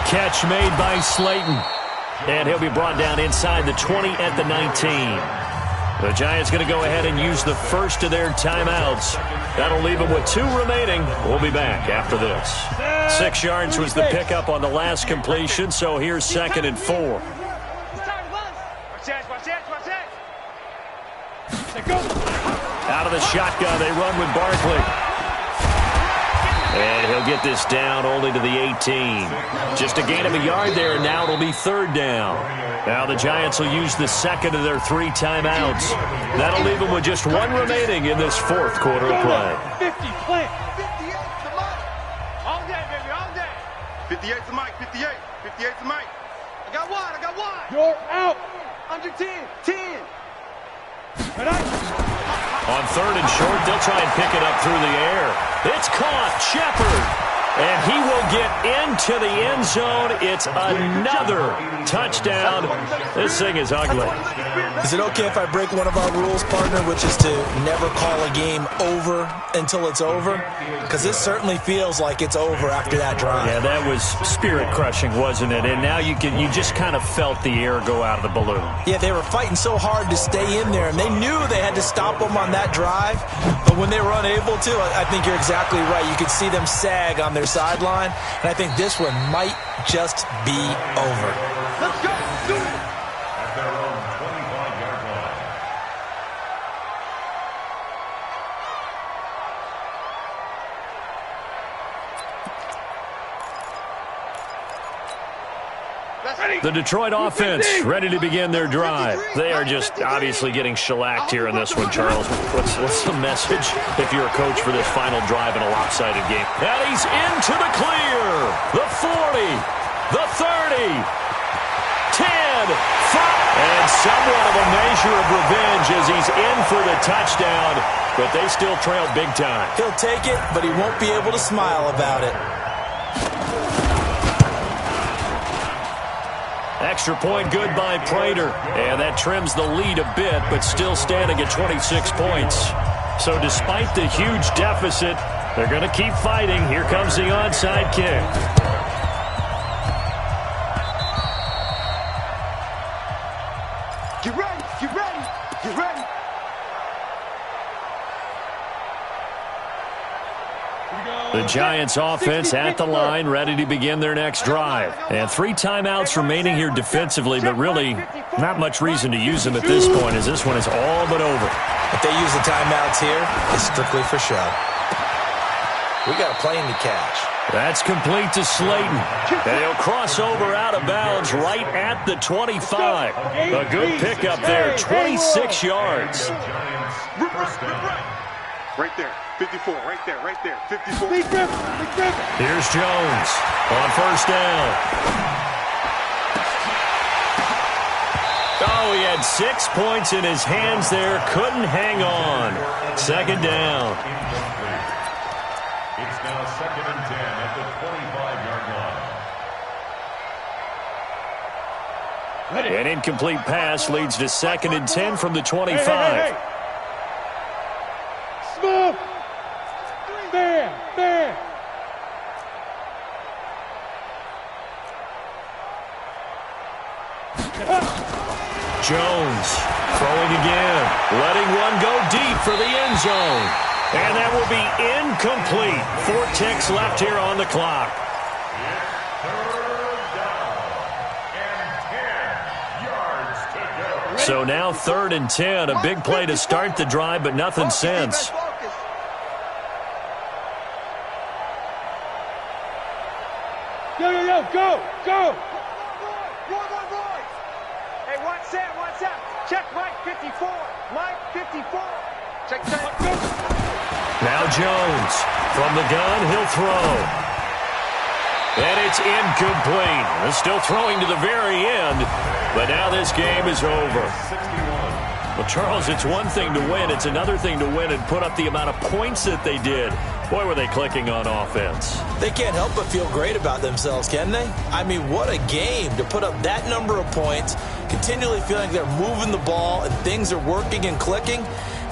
Catch made by Slayton. And he'll be brought down inside the 20 at the 19. The Giants going to go ahead and use the first of their timeouts. That'll leave them with 2 remaining. We'll be back after this. 6 yards was the pickup on the last completion, so here's 2nd and 4. Watch that. Out of the shotgun, they run with Barkley. And he'll get this down only to the 18. Just a gain of a yard there, and now it'll be 3rd down. Now the Giants will use the 2nd of their 3 timeouts. That'll leave them with just 1 remaining in this 4th quarter of play. 50, plant. 58 to Mike. All day, baby, all day. 58 to Mike, 58. 58 to Mike. I got wide. I got wide. You're out. Under 10. 10. On third and short, they'll try and pick it up through the air. It's caught. Shepard. And he will get into the end zone. It's another touchdown. This thing is ugly. Is it okay if I break one of our rules, partner, which is to never call a game over until it's over? Because this certainly feels like it's over after that drive. Yeah, that was spirit-crushing, wasn't it? And now you just kind of felt the air go out of the balloon. Yeah, they were fighting so hard to stay in there, and they knew they had to stop them on that drive. But when they were unable to, I think you're exactly right. You could see them sag on their sideline, and I think this one might just be over. Let's go. Do it. At their own 25-yard line. The Detroit offense ready to begin their drive. They are just obviously getting shellacked here in this one, Charles. What's the message if you're a coach for this final drive in a lopsided game? And he's into the clear. The 40, the 30, 10, 5. And somewhat of a measure of revenge as he's in for the touchdown, but they still trail big time. He'll take it, but he won't be able to smile about it. Extra point good by Prater, and that trims the lead a bit, but still standing at 26 points. So despite the huge deficit, they're going to keep fighting. Here comes the onside kick. Get ready. Get ready. Get ready. The Giants offense at the line, ready to begin their next drive. And 3 timeouts remaining here defensively, but really not much reason to use them at this point, as this one is all but over. If they use the timeouts here, it's strictly for show. We got a plane to catch. That's complete to Slayton. And he'll cross over out of bounds right at the 25. A good pickup there, 26 yards. Right there. 54. Right there. Right there. 54. Here's Jones on first down. Oh, he had 6 points in his hands there. Couldn't hang on. Second down. It's now 2nd and 10 at the 25-yard line. An incomplete pass leads to 2nd and 10 from the 25. Smoke. There. Jones throwing again, letting one go deep for the end zone. And that will be incomplete. 4 ticks left here on the clock. So now 3rd and 10, a big play to start the drive, but nothing since. Go. Hey, watch out. Check Mike 54. Mike 54. Check that. Now Jones from the gun, he'll throw. And it's incomplete. They're still throwing to the very end, but now this game is over. Well, Charles, it's one thing to win. It's another thing to win and put up the amount of points that they did. Boy, were they clicking on offense. They can't help but feel great about themselves, can they? I mean, what a game to put up that number of points, continually feeling they're moving the ball and things are working and clicking.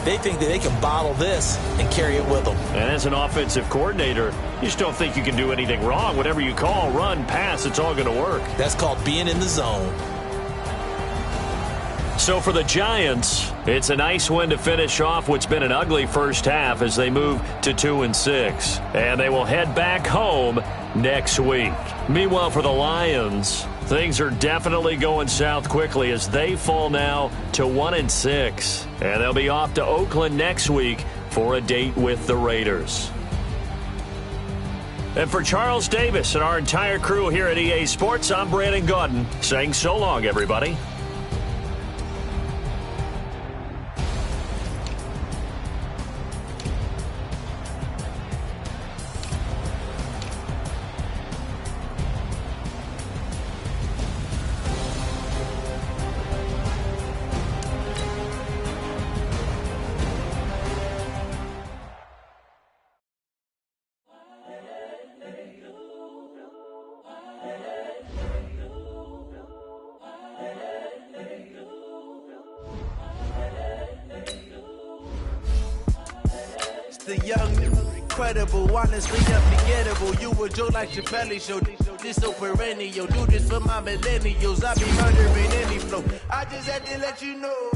They think that they can bottle this and carry it with them. And as an offensive coordinator, you just don't think you can do anything wrong. Whatever you call, run, pass, it's all going to work. That's called being in the zone. So for the Giants, it's a nice win to finish off what's been an ugly first half as they move to 2-6. And they will head back home next week. Meanwhile, for the Lions, things are definitely going south quickly as they fall now to 1-6. And they'll be off to Oakland next week for a date with the Raiders. And for Charles Davis and our entire crew here at EA Sports, I'm Brandon Gaudin saying so long, everybody. young, incredible, honestly unforgettable. You a joke like Chappelle Show. This so perennial. Do this for my millennials. I be murdering any flow. I just had to let you know.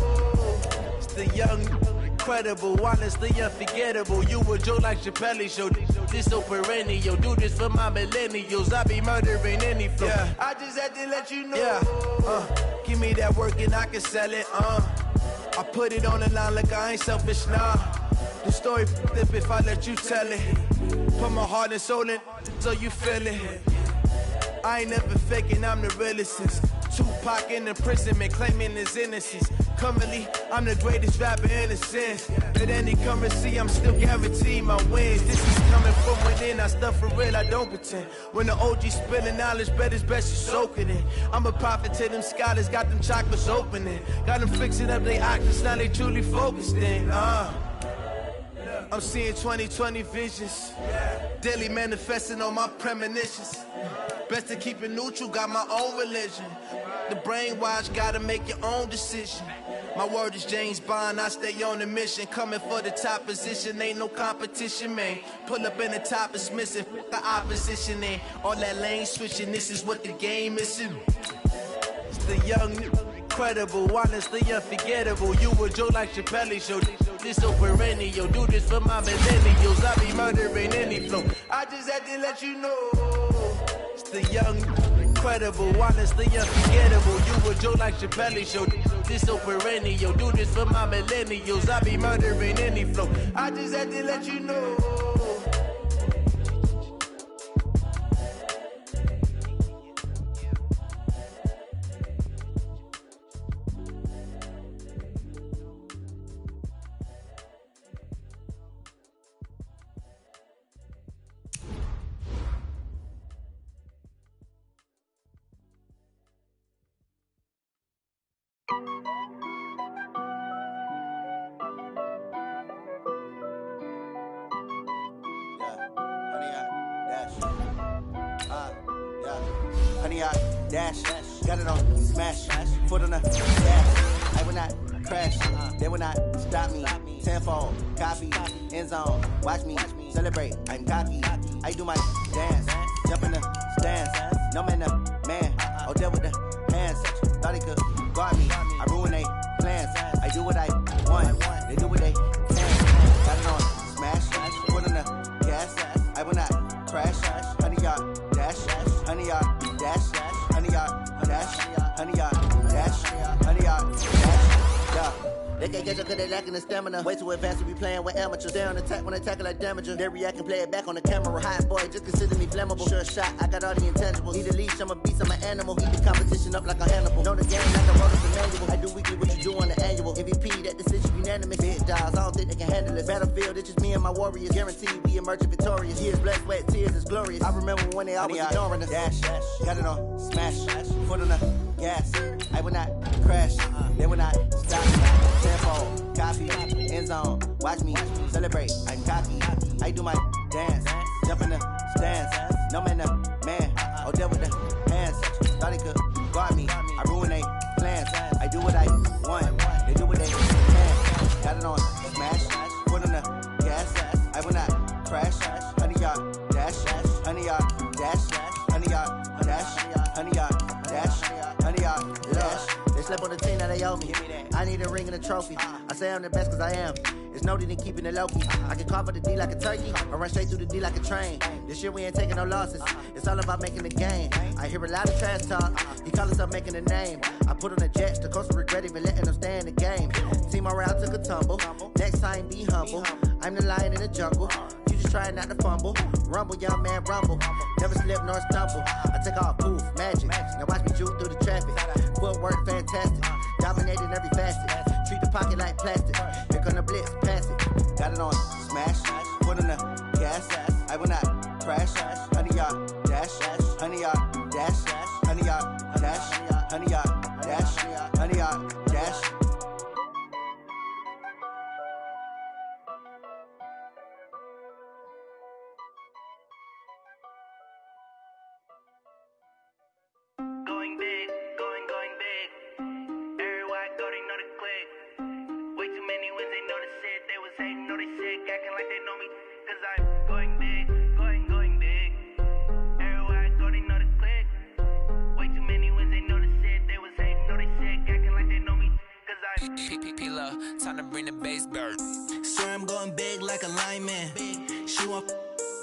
It's the young, incredible, honestly unforgettable. You a joke like Chappelle Show. This so perennial. Do this for my millennials. I be murdering any flow. Yeah. I just had to let you know. Yeah. Give me that work and I can sell it. I put it on the line like I ain't selfish, nah. The story flip if I let you tell it. Put my heart and soul in so you feel it. I ain't never faking, I'm the realest since Tupac in imprisonment, claiming his innocence. Currently, I'm the greatest rapper in a sense. At any currency, I'm still guaranteed my wins. This is coming from within, I stuff for real, I don't pretend. When the OG spilling knowledge, bet it's best you soak it in. I'm a prophet to them scholars, got them chakras opening. Got them fixing up their octaves, now they truly focused in. I'm seeing 2020 visions, daily manifesting on my premonitions. Best to keep it neutral, got my own religion. The brainwash, gotta make your own decision. My word is James Bond, I stay on the mission. Coming for the top position, ain't no competition, man. Pull up in the top is missing, the opposition ain't. All that lane switching, this is what the game is. It's the young, incredible, honestly unforgettable. You a joke like Chappelle Show. This so perennial. Do this for my millennials. I be murdering any flow. I just had to let you know. It's the young, incredible, honestly unforgettable. You a joke like Chappelle Show. This so perennial. Do this for my millennials. I be murdering any flow. I just had to let you know. Dash, got it on smash, foot on the dash. I will not crash, they will not stop me. Tenfold, copy, end zone, watch me celebrate. I'm cocky, I do my dance, jump in the stands. No man, the man, oh there with the hands. Thought he could guard me, I ruin they plans. I do what I want, they do what they can. Got it on smash, foot on the gas. I will not crash, honey yard dash, honey yard dash. Honey yard dash, honey yard dash, honey yard dash, yeah. They can't catch up cause they lacking the stamina. Way too advanced to be playing with amateurs. They on attack when they tackle like damager. They react and play it back on the camera. Hot boy, just consider me flammable. Sure shot, I got all the intangibles. Need a leash, I'm a beast, I'm an animal. Eat the competition up like a Hannibal. Know the game like I wrote up the manual. I do weekly what you do on the annual. MVP, that decision unanimous. Big dogs, I don't think they can handle it. Battlefield, it's just me and my warriors. Guaranteed we emerge victorious. Years, blood, sweat, tears, is glorious. I remember when they always ignoring us. Dash, got it on smash, foot on the gas. I will not crash, they will not stop me. Tenfold, copy, end zone, watch me celebrate. I'm cocky, I do my dance, jump in the stands. No man, the man, oh there with the hands. Thought he could guard me, I ruin they plans. I do what I want, they do what they can. Got it on smash, foot on the gas. I will not crash, honey yard dash, honey yard dash, honey yard dash, honey yard dash, honey yard dash. They slept on the team, now they owe me. I need a ring and a trophy. I say I'm the best cause I am. It's no need in keeping it low-key. I can carve up the D like a turkey, or run straight through the D like a train. This year we ain't taking no losses. It's all about making the game. I hear a lot of trash talk. He call himself making a name. I put on the Jets, the coach will regret even letting them stay in the game. Team around took a tumble. Next time be humble. I'm the lion in the jungle. You just trying not to fumble. Rumble, young man, rumble. Never slip nor stumble. I take off, poof, magic. Now watch me juke through the traffic. Footwork fantastic. Dominating every facet. Treat the pocket like plastic. Here come the blitz, pass it. Got it on smash. Foot on the gas. I will not crash. Honey yard dash. Honey yard dash. Honey yard dash. Honey yard dash. Honey yard dash. Going big, going big. Everywhere I go, they know the click. Way too many wins, they know the shit. They was hating, know they sick, acting like they know me. time to bring the bass bird. Swear I'm going big like a lineman. She want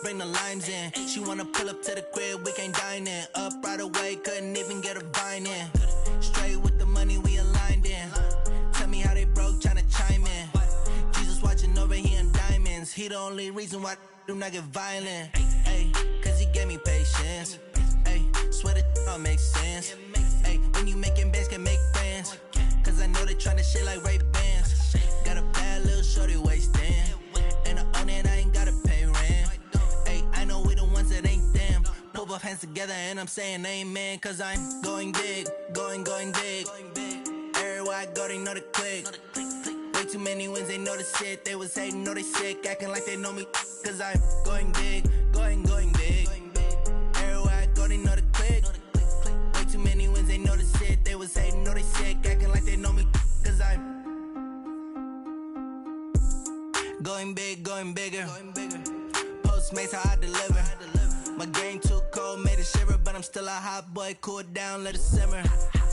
bring the limes in. She wanna pull up to the crib, we can't dine in. Up right away, couldn't even get a vine in. Straight with the money we aligned in. Tell me how they broke, tryna chime in. Jesus watching over here in diamonds. He the only reason why I do not get violent. Ay, cause he gave me patience. Ay, swear that all makes sense. Ay, when you making bands, can make friends. Cause I know they tryna shit like Ray-Bans. Got a bad little shorty wasting. And I own it, I ain't gotta pay rent. Ay, I know we the ones that ain't them. Pull both hands together and I'm saying amen. Cause I'm going big, going big. Everywhere I go, they know the click. Way too many wins, they know the shit. They was hating, know they sick, acting like they know me. Cause I'm going big, going big. Everywhere I go, they know the click. Way too many wins, they know the shit. They was hating, know they sick, acting like they know me. Cause I'm going big, going bigger. Postmates, how I deliver. My game too cold, made it shiver. But I'm still a hot boy, cool it down, let it simmer.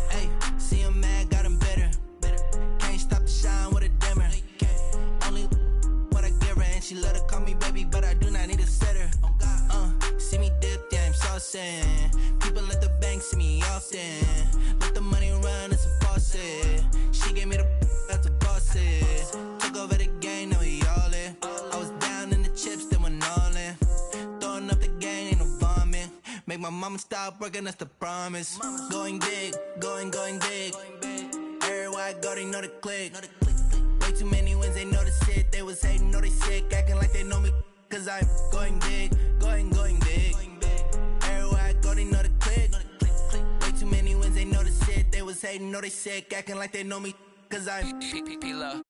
Hey, see him mad, got him bitter. Can't stop the shine with a dimmer. Only what I give her, and she let her call me baby, but I do not need a sitter. See me dip, yeah, I'm saucing. People at the bank see me often. Let the money run, it's a faucet. She gave me the that's a boss it. Took over the game, now we all in. I was down in the chips, then went all in. Throwing up the game, ain't no vomit. Make my mama stop working, that's the promise. Going big, going big. Everywhere I go, they know the click. Way too many wins, they know the shit. They was hating, know they sick, acting like they know me. Cause I'm going big, going big. Everywhere I go, they know the click. Way too many wins, they know the shit. They was hating, know they sick, acting like they know me. Cause I'm P-P-P-Love.